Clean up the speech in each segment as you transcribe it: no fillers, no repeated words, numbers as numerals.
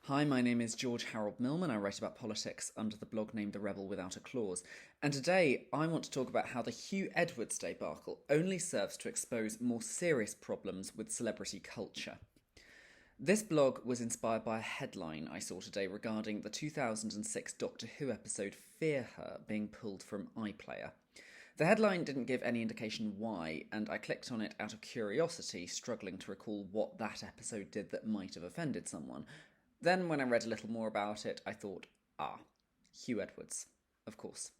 Hi, my name is George Harold Millman. I write about politics under the blog named The Rebel Without a Clause. And today I want to talk about how the Huw Edwards debacle only serves to expose more serious problems with celebrity culture. This blog was inspired by a headline I saw today regarding the 2006 Doctor Who episode Fear Her being pulled from iPlayer. The headline didn't give any indication why, and I clicked on it out of curiosity, struggling to recall what that episode did that might have offended someone. Then, when I read a little more about it, I thought, Huw Edwards, of course.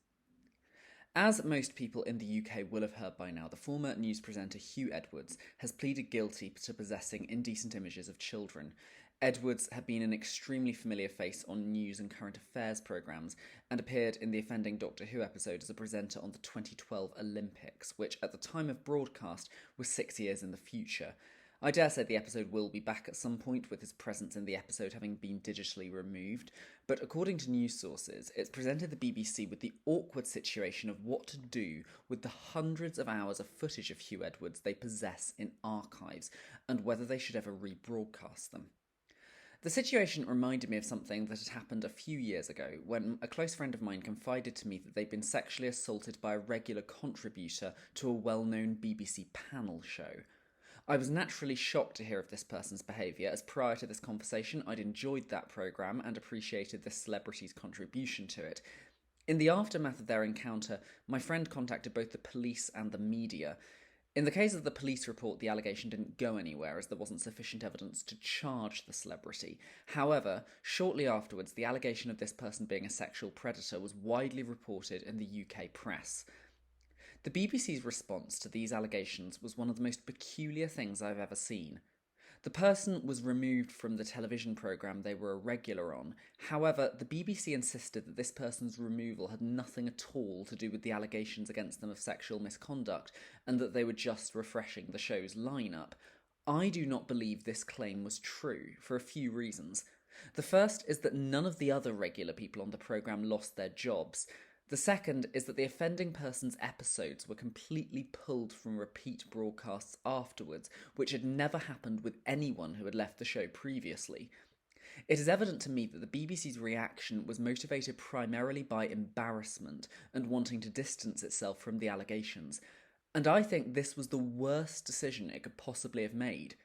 As most people in the UK will have heard by now, the former news presenter Huw Edwards has pleaded guilty to possessing indecent images of children. Edwards had been an extremely familiar face on news and current affairs programmes and appeared in the offending Doctor Who episode as a presenter on the 2012 Olympics, which at the time of broadcast was 6 years in the future. I dare say the episode will be back at some point, with his presence in the episode having been digitally removed, but according to news sources, it's presented the BBC with the awkward situation of what to do with the hundreds of hours of footage of Huw Edwards they possess in archives, and whether they should ever rebroadcast them. The situation reminded me of something that had happened a few years ago when a close friend of mine confided to me that they'd been sexually assaulted by a regular contributor to a well-known BBC panel show. I was naturally shocked to hear of this person's behaviour, as prior to this conversation I'd enjoyed that programme and appreciated this celebrity's contribution to it. In the aftermath of their encounter, my friend contacted both the police and the media. In the case of the police report, the allegation didn't go anywhere as there wasn't sufficient evidence to charge the celebrity. However, shortly afterwards, the allegation of this person being a sexual predator was widely reported in the UK press. The BBC's response to these allegations was one of the most peculiar things I've ever seen. The person was removed from the television programme they were a regular on. However, the BBC insisted that this person's removal had nothing at all to do with the allegations against them of sexual misconduct, and that they were just refreshing the show's lineup. I do not believe this claim was true, for a few reasons. The first is that none of the other regular people on the programme lost their jobs. The second is that the offending person's episodes were completely pulled from repeat broadcasts afterwards, which had never happened with anyone who had left the show previously. It is evident to me that the BBC's reaction was motivated primarily by embarrassment and wanting to distance itself from the allegations, and I think this was the worst decision it could possibly have made.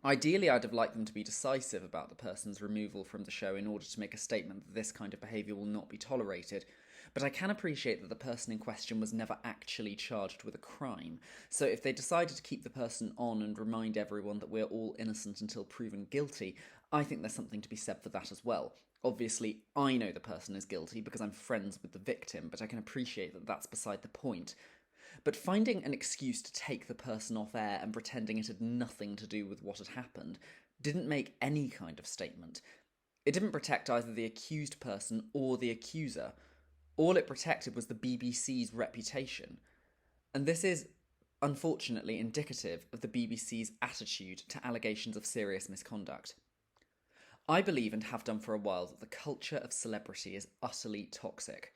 Ideally, I'd have liked them to be decisive about the person's removal from the show in order to make a statement that this kind of behaviour will not be tolerated, but I can appreciate that the person in question was never actually charged with a crime, so if they decided to keep the person on and remind everyone that we're all innocent until proven guilty, I think there's something to be said for that as well. Obviously, I know the person is guilty because I'm friends with the victim, but I can appreciate that that's beside the point. But finding an excuse to take the person off air and pretending it had nothing to do with what had happened didn't make any kind of statement. It didn't protect either the accused person or the accuser. All it protected was the BBC's reputation. And this is, unfortunately, indicative of the BBC's attitude to allegations of serious misconduct. I believe, and have done for a while, that the culture of celebrity is utterly toxic.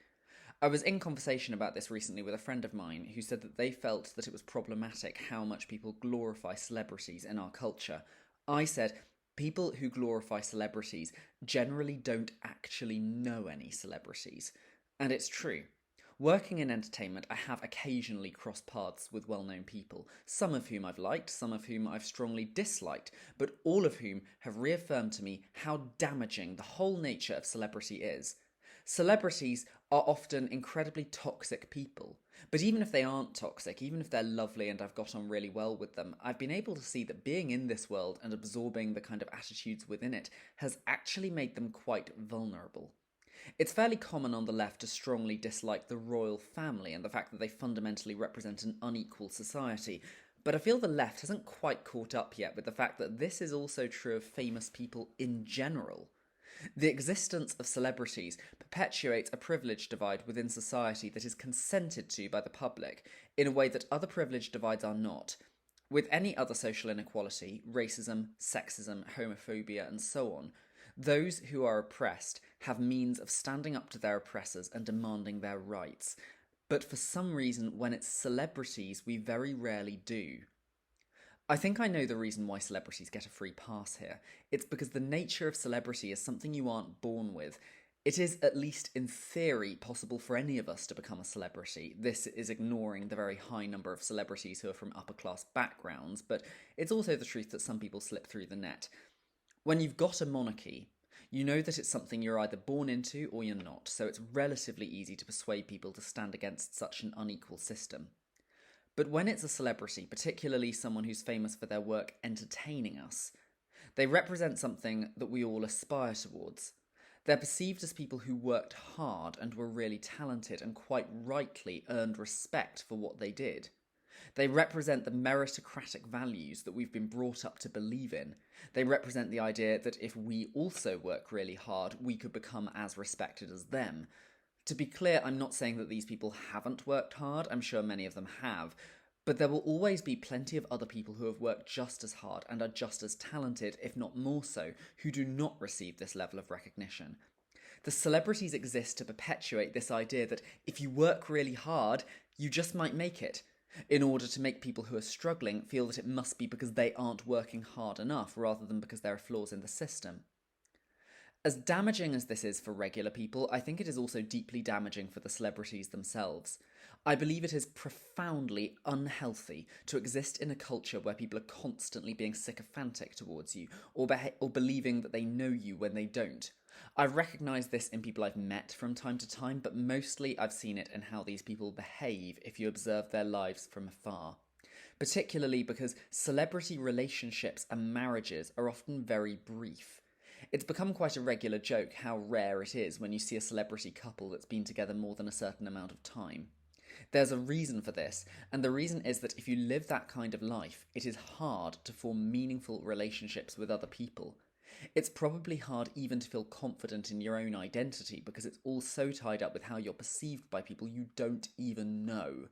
I was in conversation about this recently with a friend of mine who said that they felt that it was problematic how much people glorify celebrities in our culture. I said, people who glorify celebrities generally don't actually know any celebrities. And it's true. Working in entertainment, I have occasionally crossed paths with well-known people, some of whom I've liked, some of whom I've strongly disliked, but all of whom have reaffirmed to me how damaging the whole nature of celebrity is. Celebrities are often incredibly toxic people, but even if they aren't toxic, even if they're lovely and I've got on really well with them, I've been able to see that being in this world and absorbing the kind of attitudes within it has actually made them quite vulnerable. It's fairly common on the left to strongly dislike the royal family and the fact that they fundamentally represent an unequal society, but I feel the left hasn't quite caught up yet with the fact that this is also true of famous people in general. The existence of celebrities perpetuates a privilege divide within society that is consented to by the public in a way that other privilege divides are not. With any other social inequality, racism, sexism, homophobia, and so on, those who are oppressed have means of standing up to their oppressors and demanding their rights. But for some reason, when it's celebrities, we very rarely do. I think I know the reason why celebrities get a free pass here. It's because the nature of celebrity is something you aren't born with. It is, at least in theory, possible for any of us to become a celebrity. This is ignoring the very high number of celebrities who are from upper class backgrounds, but it's also the truth that some people slip through the net. When you've got a monarchy, you know that it's something you're either born into or you're not, so it's relatively easy to persuade people to stand against such an unequal system. But when it's a celebrity, particularly someone who's famous for their work entertaining us, they represent something that we all aspire towards. They're perceived as people who worked hard and were really talented and quite rightly earned respect for what they did. They represent the meritocratic values that we've been brought up to believe in. They represent the idea that if we also work really hard, we could become as respected as them. To be clear, I'm not saying that these people haven't worked hard, I'm sure many of them have, but there will always be plenty of other people who have worked just as hard and are just as talented, if not more so, who do not receive this level of recognition. The celebrities exist to perpetuate this idea that if you work really hard, you just might make it, in order to make people who are struggling feel that it must be because they aren't working hard enough rather than because there are flaws in the system. As damaging as this is for regular people, I think it is also deeply damaging for the celebrities themselves. I believe it is profoundly unhealthy to exist in a culture where people are constantly being sycophantic towards you, or believing that they know you when they don't. I've recognised this in people I've met from time to time, but mostly I've seen it in how these people behave if you observe their lives from afar. Particularly because celebrity relationships and marriages are often very brief. It's become quite a regular joke how rare it is when you see a celebrity couple that's been together more than a certain amount of time. There's a reason for this, and the reason is that if you live that kind of life, it is hard to form meaningful relationships with other people. It's probably hard even to feel confident in your own identity because it's all so tied up with how you're perceived by people you don't even know.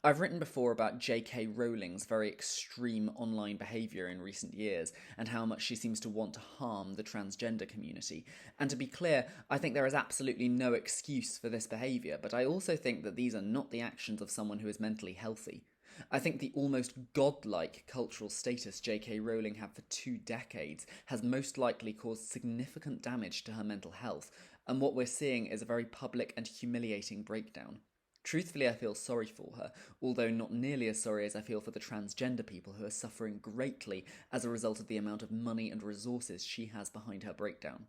I've written before about J.K. Rowling's very extreme online behaviour in recent years and how much she seems to want to harm the transgender community. And to be clear, I think there is absolutely no excuse for this behaviour, but I also think that these are not the actions of someone who is mentally healthy. I think the almost godlike cultural status J.K. Rowling had for 2 decades has most likely caused significant damage to her mental health, and what we're seeing is a very public and humiliating breakdown. Truthfully, I feel sorry for her, although not nearly as sorry as I feel for the transgender people who are suffering greatly as a result of the amount of money and resources she has behind her breakdown.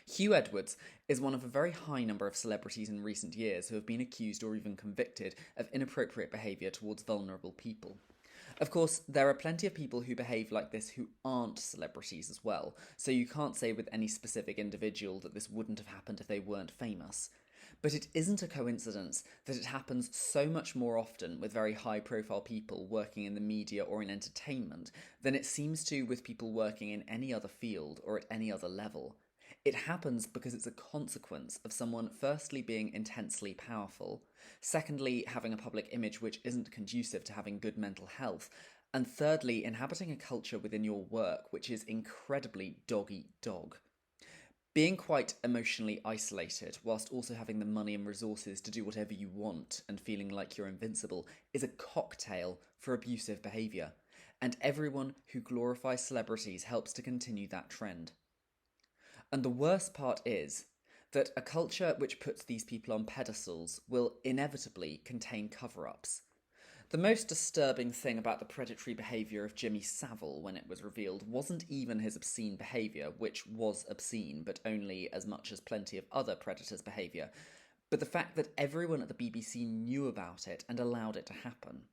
Huw Edwards is one of a very high number of celebrities in recent years who have been accused or even convicted of inappropriate behaviour towards vulnerable people. Of course, there are plenty of people who behave like this who aren't celebrities as well, so you can't say with any specific individual that this wouldn't have happened if they weren't famous. But it isn't a coincidence that it happens so much more often with very high-profile people working in the media or in entertainment than it seems to with people working in any other field or at any other level. It happens because it's a consequence of someone firstly being intensely powerful, secondly having a public image which isn't conducive to having good mental health, and thirdly inhabiting a culture within your work which is incredibly dog-eat-dog. Being quite emotionally isolated, whilst also having the money and resources to do whatever you want and feeling like you're invincible, is a cocktail for abusive behaviour, and everyone who glorifies celebrities helps to continue that trend. And the worst part is that a culture which puts these people on pedestals will inevitably contain cover-ups. The most disturbing thing about the predatory behaviour of Jimmy Savile when it was revealed wasn't even his obscene behaviour, which was obscene, but only as much as plenty of other predators' behaviour, but the fact that everyone at the BBC knew about it and allowed it to happen.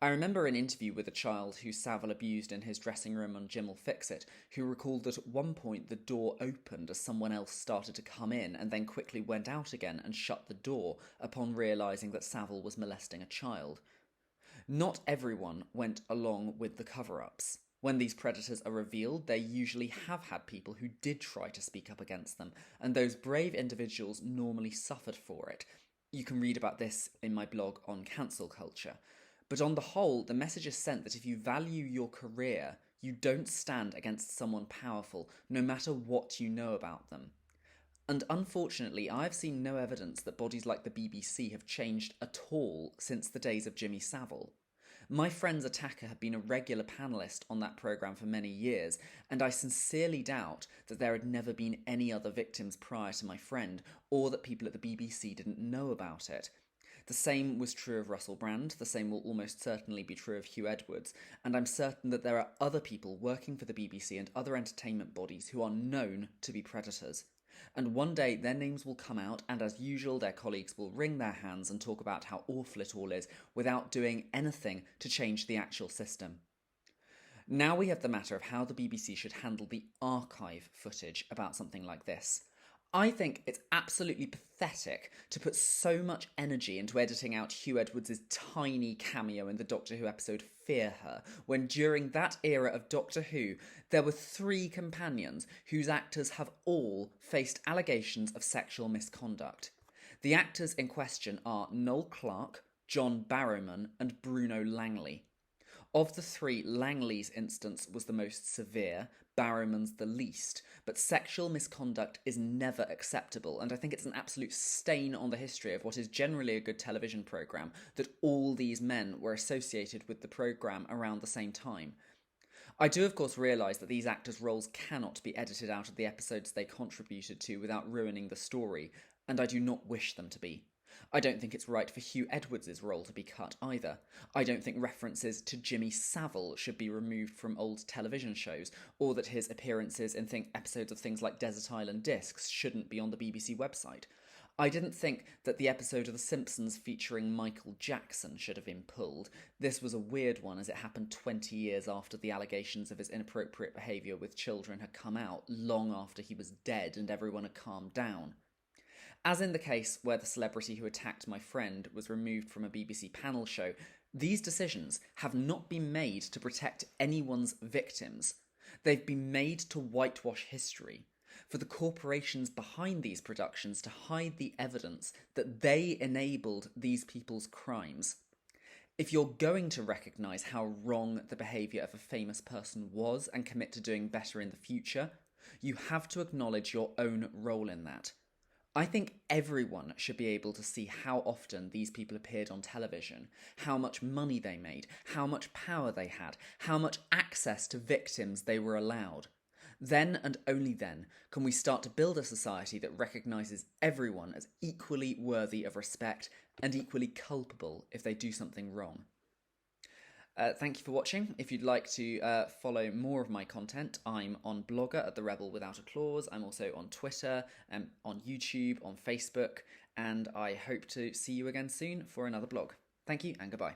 I remember an interview with a child who Savile abused in his dressing room on Jim'll Fix It, who recalled that at one point the door opened as someone else started to come in and then quickly went out again and shut the door upon realising that Savile was molesting a child. Not everyone went along with the cover-ups. When these predators are revealed, they usually have had people who did try to speak up against them, and those brave individuals normally suffered for it. You can read about this in my blog on cancel culture. But on the whole, the message is sent that if you value your career, you don't stand against someone powerful, no matter what you know about them. And unfortunately, I've seen no evidence that bodies like the BBC have changed at all since the days of Jimmy Savile. My friend's attacker had been a regular panellist on that programme for many years, and I sincerely doubt that there had never been any other victims prior to my friend, or that people at the BBC didn't know about it. The same was true of Russell Brand, the same will almost certainly be true of Huw Edwards, and I'm certain that there are other people working for the BBC and other entertainment bodies who are known to be predators. And one day their names will come out, and as usual their colleagues will wring their hands and talk about how awful it all is without doing anything to change the actual system. Now we have the matter of how the BBC should handle the archive footage about something like this. I think it's absolutely pathetic to put so much energy into editing out Huw Edwards' tiny cameo in the Doctor Who episode Fear Her, when during that era of Doctor Who, there were 3 companions whose actors have all faced allegations of sexual misconduct. The actors in question are Noel Clarke, John Barrowman, and Bruno Langley. Of the 3, Langley's instance was the most severe, Barrowman's the least, but sexual misconduct is never acceptable, and I think it's an absolute stain on the history of what is generally a good television programme that all these men were associated with the programme around the same time. I do of course realise that these actors' roles cannot be edited out of the episodes they contributed to without ruining the story, and I do not wish them to be. I don't think it's right for Huw Edwards' role to be cut either. I don't think references to Jimmy Savile should be removed from old television shows, or that his appearances in episodes of things like Desert Island Discs shouldn't be on the BBC website. I didn't think that the episode of The Simpsons featuring Michael Jackson should have been pulled. This was a weird one as it happened 20 years after the allegations of his inappropriate behaviour with children had come out, long after he was dead and everyone had calmed down. As in the case where the celebrity who attacked my friend was removed from a BBC panel show, these decisions have not been made to protect anyone's victims. They've been made to whitewash history, for the corporations behind these productions to hide the evidence that they enabled these people's crimes. If you're going to recognise how wrong the behaviour of a famous person was and commit to doing better in the future, you have to acknowledge your own role in that. I think everyone should be able to see how often these people appeared on television, how much money they made, how much power they had, how much access to victims they were allowed. Then and only then can we start to build a society that recognises everyone as equally worthy of respect and equally culpable if they do something wrong. Thank you for watching. If you'd like to follow more of my content, I'm on Blogger at The Rebel Without a Clause. I'm also on Twitter, on YouTube, on Facebook, and I hope to see you again soon for another blog. Thank you and goodbye.